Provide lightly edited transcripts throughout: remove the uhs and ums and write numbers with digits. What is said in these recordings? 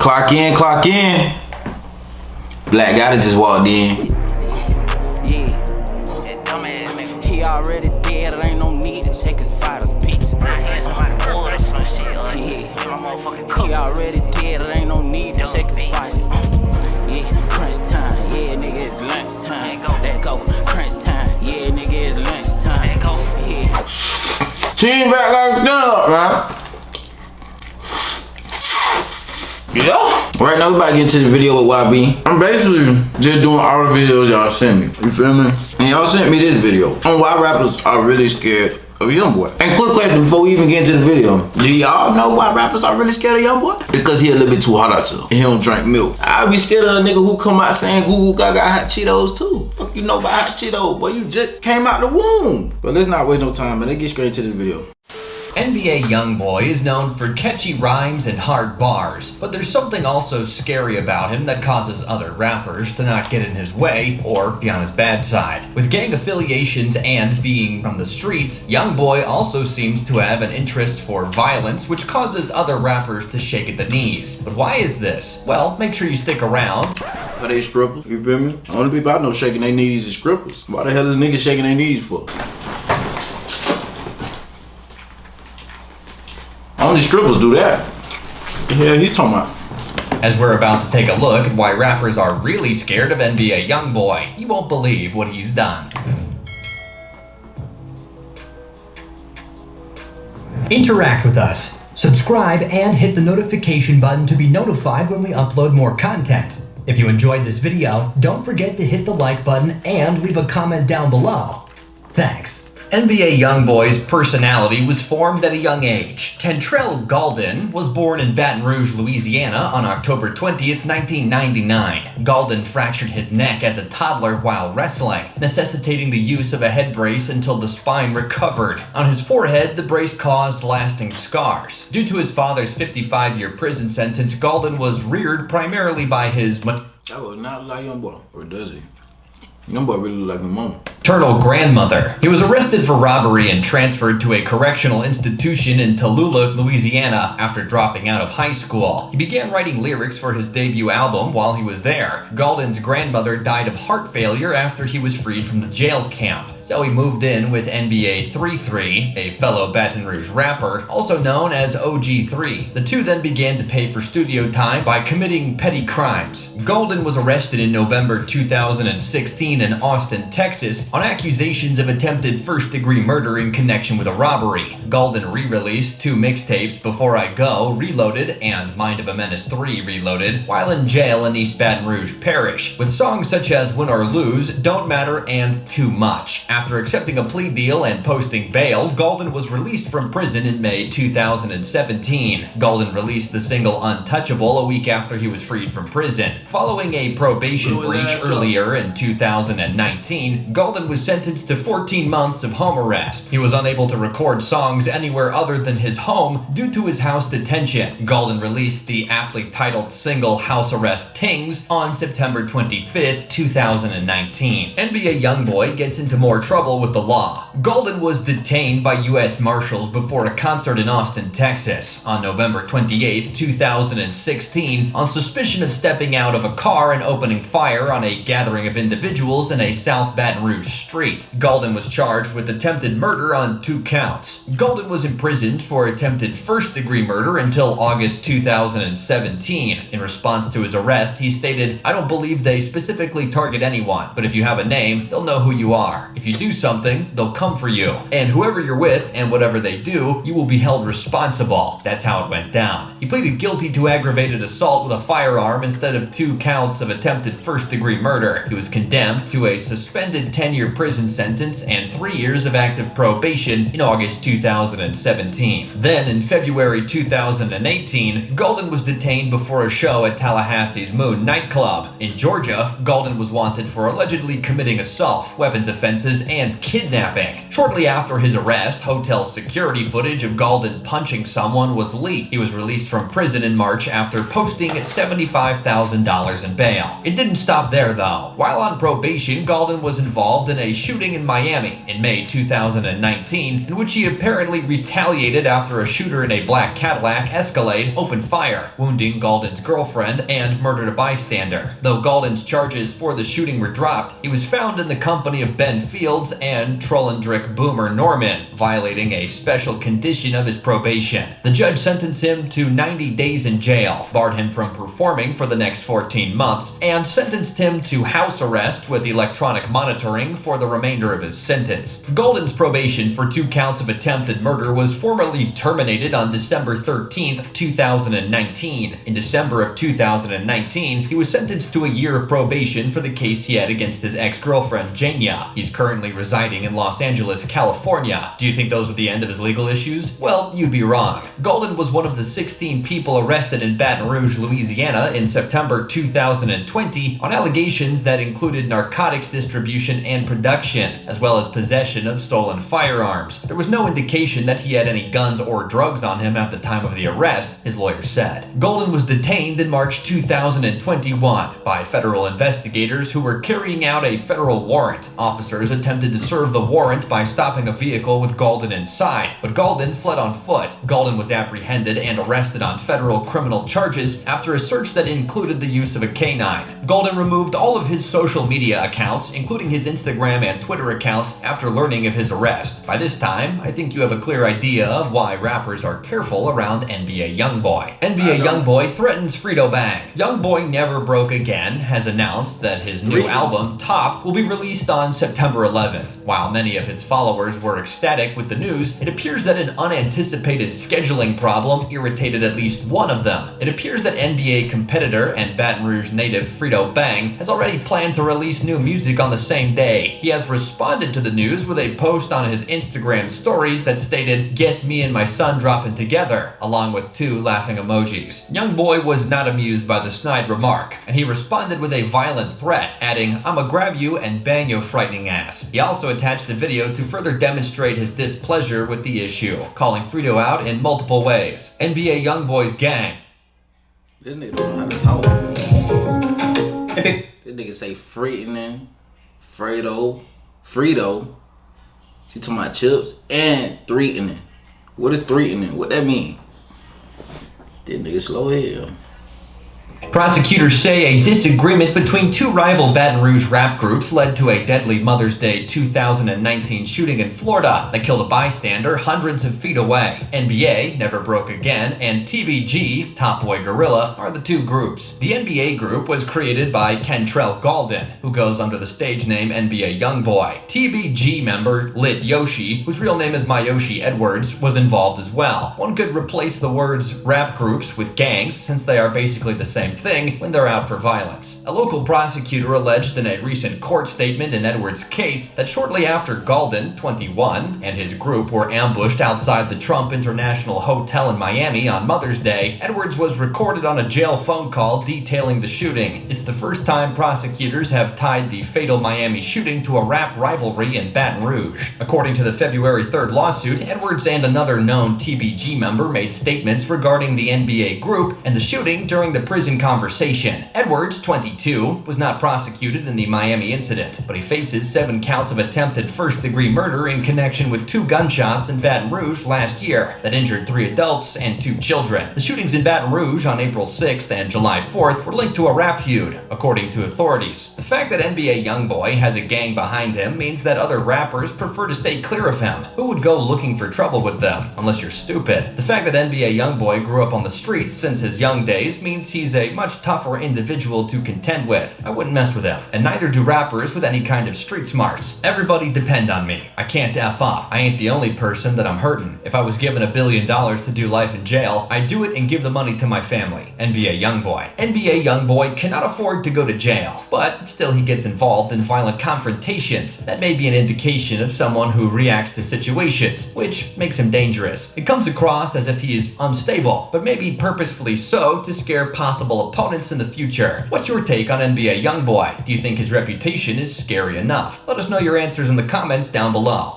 Clock in, clock in. Black guy that just walked in. He already dead, there ain't no need to check his vitals, bitch. He already dead, there ain't no need to check his vitals. Yeah, crunch time, yeah, nigga, it's lunch time. Let go, crunch time, yeah, nigga, it's lunch time. Yeah. Team back like that, man. Yeah. Right now we about to get into the video with YB. I'm basically just doing all the videos y'all sent me. You feel me? And y'all sent me this video on why rappers are really scared of Youngboy. And quick question before we even get into the video. Do y'all know why rappers are really scared of Youngboy? Because he a little bit too hot out to them. And he don't drink milk. I'd be scared of a nigga who come out saying goo gaga hot Cheetos too. Fuck you know about hot Cheetos, boy. You just came out the womb. But let's not waste no time, man. Let's get straight to the video. NBA Youngboy is known for catchy rhymes and hard bars, but there's something also scary about him that causes other rappers to not get in his way or be on his bad side. With gang affiliations and being from the streets, Youngboy also seems to have an interest for violence, which causes other rappers to shake at the knees. But why is this? Well, make sure you stick around. Are they strippers? You feel me? The only people I know shaking their knees is strippers. Why the hell is niggas shaking their knees for? Only strippers do that. What the hell he talking about? As we're about to take a look at why rappers are really scared of NBA Youngboy, you won't believe what he's done. Interact with us. Subscribe and hit the notification button to be notified when we upload more content. If you enjoyed this video, don't forget to hit the like button and leave a comment down below. Thanks. NBA Youngboy's personality was formed at a young age. Kentrell Gaulden was born in Baton Rouge, Louisiana on October 20th, 1999. Gaulden fractured his neck as a toddler while wrestling, necessitating the use of a head brace until the spine recovered. On his forehead, the brace caused lasting scars. Due to his father's 55-year prison sentence, Gaulden was reared primarily by his That was not like Youngboy, or does he? Youngboy really look like my mom. Maternal grandmother. He was arrested for robbery and transferred to a correctional institution in Tallulah, Louisiana after dropping out of high school. He began writing lyrics for his debut album while he was there. Gaulden's grandmother died of heart failure after he was freed from the jail camp. So he moved in with NBA 33, a fellow Baton Rouge rapper, also known as OG3. The two then began to pay for studio time by committing petty crimes. Gaulden was arrested in November 2016 in Austin, Texas, on accusations of attempted first-degree murder in connection with a robbery. Gaulden re-released two mixtapes, Before I Go, Reloaded, and Mind of a Menace 3, Reloaded, while in jail in East Baton Rouge Parish, with songs such as Win or Lose, Don't Matter, and Too Much. After accepting a plea deal and posting bail, Gaulden was released from prison in May 2017. Gaulden released the single Untouchable a week after he was freed from prison. Following a probation breach earlier in 2019, Gaulden was sentenced to 14 months of home arrest. He was unable to record songs anywhere other than his home due to his house detention. Gaulden released the aptly titled single House Arrest Tings on September 25th, 2019. NBA Youngboy gets into more trouble with the law. Gaulden was detained by U.S. Marshals before a concert in Austin, Texas on November 28, 2016 on suspicion of stepping out of a car and opening fire on a gathering of individuals in a South Baton Rouge street. Gaulden was charged with attempted murder on 2 counts. Gaulden was imprisoned for attempted first-degree murder until August 2017. In response to his arrest, he stated, "I don't believe they specifically target anyone, but if you have a name, they'll know who you are. If you do something, they'll come for you. And whoever you're with and whatever they do, you will be held responsible." That's how it went down. He pleaded guilty to aggravated assault with a firearm instead of 2 counts of attempted first-degree murder. He was condemned to a suspended 10-year prison sentence and 3 years of active probation in August 2017. Then, in February 2018, Gaulden was detained before a show at Tallahassee's Moon nightclub. In Georgia, Gaulden was wanted for allegedly committing assault, weapons offenses, and kidnapping. Shortly after his arrest, hotel security footage of Gaulden punching someone was leaked. He was released from prison in March after posting $75,000 in bail. It didn't stop there, though. While on probation, Gaulden was involved involved in a shooting in Miami in May 2019, in which he apparently retaliated after a shooter in a black Cadillac Escalade opened fire, wounding Gaulden's girlfriend and murdered a bystander. Though Gaulden's charges for the shooting were dropped, he was found in the company of Ben Fields and Trollendrick Boomer Norman, violating a special condition of his probation. The judge sentenced him to 90 days in jail, barred him from performing for the next 14 months, and sentenced him to house arrest with electronic monitoring for the remainder of his sentence. Gaulden's probation for 2 counts of attempted murder was formally terminated on December 13, 2019. In December of 2019, he was sentenced to a year of probation for the case he had against his ex-girlfriend, Jania. He's currently residing in Los Angeles, California. Do you think those are the end of his legal issues? Well, you'd be wrong. Gaulden was one of the 16 people arrested in Baton Rouge, Louisiana in September 2020 on allegations that included narcotics distribution and production, as well as possession of stolen firearms. There was no indication that he had any guns or drugs on him at the time of the arrest, his lawyer said. Gaulden was detained in March 2021 by federal investigators who were carrying out a federal warrant. Officers attempted to serve the warrant by stopping a vehicle with Gaulden inside, but Gaulden fled on foot. Gaulden was apprehended and arrested on federal criminal charges after a search that included the use of a canine. Gaulden removed all of his social media accounts, including his Instagram and Twitter accounts, after learning of his arrest. By this time, I think you have a clear idea of why rappers are careful around NBA Youngboy. NBA Youngboy threatens Frito Bang. Youngboy Never Broke Again has announced that his new album, Top, will be released on September 11th. While many of his followers were ecstatic with the news, it appears that an unanticipated scheduling problem irritated at least one of them. It appears that NBA competitor and Baton Rouge native Frito Bang has already planned to release new music on the same day. He has responded to the news with a post on his Instagram stories that stated, "Guess me and my son dropping together," along with 2 laughing emojis. Youngboy was not amused by the snide remark, and he responded with a violent threat, adding, "I'ma grab you and bang your frightening ass." He also attached a video to further demonstrate his displeasure with the issue, calling Frito out in multiple ways. NBA Youngboy's gang. This nigga don't know how to talk. Epic. This nigga say frightening, Frito. She talking about chips and threatening. What is threatening? What that mean? This nigga slow as hell. Prosecutors say a disagreement between 2 rival Baton Rouge rap groups led to a deadly Mother's Day 2019 shooting in Florida that killed a bystander hundreds of feet away. NBA, Never Broke Again, and TBG, Top Boy Gorilla, are the 2 groups. The NBA group was created by Kentrell Gaulden, who goes under the stage name NBA Youngboy. TBG member Lit Yoshi, whose real name is Mayoshi Edwards, was involved as well. One could replace the words rap groups with gangs, since they are basically the same thing when they're out for violence. A local prosecutor alleged in a recent court statement in Edwards' case that shortly after Gaulden, 21, and his group were ambushed outside the Trump International Hotel in Miami on Mother's Day, Edwards was recorded on a jail phone call detailing the shooting. It's the first time prosecutors have tied the fatal Miami shooting to a rap rivalry in Baton Rouge. According to the February 3rd lawsuit, Edwards and another known TBG member made statements regarding the NBA group and the shooting during the prison conversation. Edwards, 22, was not prosecuted in the Miami incident, but he faces 7 counts of attempted first-degree murder in connection with 2 gunshots in Baton Rouge last year that injured 3 adults and 2 children. The shootings in Baton Rouge on April 6th and July 4th were linked to a rap feud, according to authorities. The fact that NBA Youngboy has a gang behind him means that other rappers prefer to stay clear of him. Who would go looking for trouble with them, unless you're stupid? The fact that NBA Youngboy grew up on the streets since his young days means he's a much tougher individual to contend with. I wouldn't mess with him, and neither do rappers with any kind of street smarts. Everybody depend on me. I can't F up. I ain't the only person that I'm hurting. If I was given $1 billion to do life in jail, I'd do it and give the money to my family. NBA Youngboy. NBA Youngboy cannot afford to go to jail, but still he gets involved in violent confrontations. That may be an indication of someone who reacts to situations, which makes him dangerous. It comes across as if he is unstable, but maybe purposefully so to scare possible opponents in the future. What's your take on NBA Youngboy? Do you think his reputation is scary enough? Let us know your answers in the comments down below.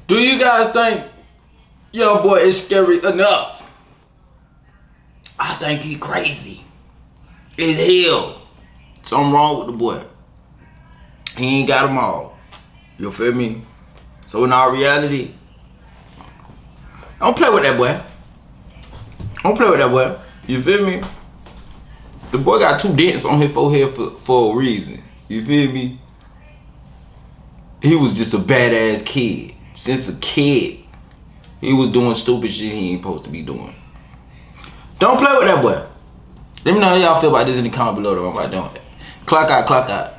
Do you guys think Youngboy is scary enough? I think he crazy as hell. Something wrong with the boy. He ain't got them all. You feel me? So in our reality, don't play with that boy. Don't play with that boy. You feel me? The boy got 2 dents on his forehead for a reason. You feel me? He was just a badass kid. Since a kid, he was doing stupid shit he ain't supposed to be doing. Don't play with that boy. Let me know how y'all feel about this in the comment below. I'm about doing that. Clock out,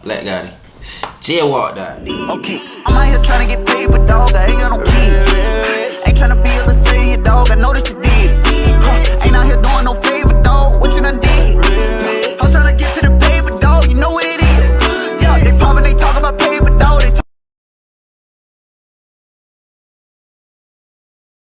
Black Gotti. Jail walked out. Okay, I'm out here trying to get paid, but dog, I ain't got no kids. Ain't trying to be able to say it, dog. I know that you did. Ain't out here doing no favor, dog.